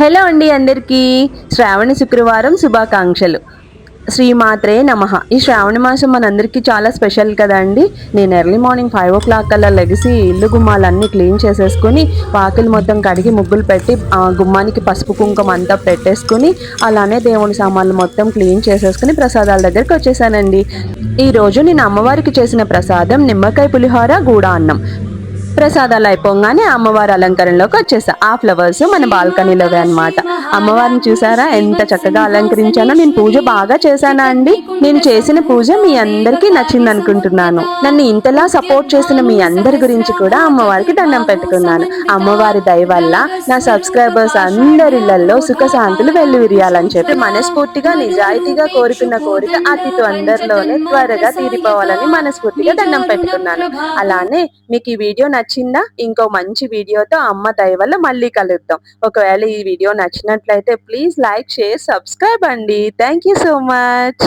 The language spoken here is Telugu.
హలో అండి అందరికీ శ్రావణ శుక్రవారం శుభాకాంక్షలు. శ్రీమాత్రే నమః. ఈ శ్రావణ మాసం మనందరికీ చాలా స్పెషల్ కదండి. నేను ఎర్లీ మార్నింగ్ 5 o'clock కల్లా లెగిసి ఇల్లు గుమ్మాలన్నీ క్లీన్ చేసేసుకొని వాకిలి మొత్తం కడిగి ముగ్గులు పెట్టి గుమ్మానికి పసుపు కుంకుమ అంతా పెట్టేసుకొని అలానే దేవుని సామాన్లు మొత్తం క్లీన్ చేసేసుకుని ప్రసాదాల దగ్గరికి వచ్చేసానండి. ఈరోజు నేను అమ్మవారికి చేసిన ప్రసాదం నిమ్మకాయ పులిహోర గూడ అన్నం. ప్రసాదాలు అయిపోగానే అమ్మవారి అలంకరణలోకి వచ్చేసా. ఆ ఫ్లవర్స్ మన బాల్కనీలోవే అనమాట. అమ్మవారిని చూసారా ఎంత చక్కగా అలంకరించానో. నేను పూజ బాగా చేశానా అండి? నేను చేసిన పూజ మీ అందరికీ నచ్చింది అనుకుంటున్నాను. నన్ను ఇంతలా సపోర్ట్ చేసిన మీ అందరి గురించి కూడా అమ్మవారికి దండం పెట్టుకున్నాను. అమ్మవారి దయ వల్ల నా సబ్స్క్రైబర్స్ అందరిళ్లలో సుఖశాంతులు వెల్లువిరియాలని చెప్పి మనస్ఫూర్తిగా నిజాయితీగా కోరుకున్న కోరిక అతి తొందరలోనే త్వరగా తీరిపోవాలని మనస్ఫూర్తిగా దండం పెట్టుకున్నాను. అలానే మీకు ఈ వీడియో నచ్చిందా? ఇంకో మంచి వీడియోతో అమ్మ దయ వల్ల మళ్ళీ కలుద్దాం. ఒకవేళ ఈ వీడియో నచ్చినట్లయితే ప్లీజ్ లైక్, షేర్, సబ్స్క్రైబ్ అండి. Thank you so much.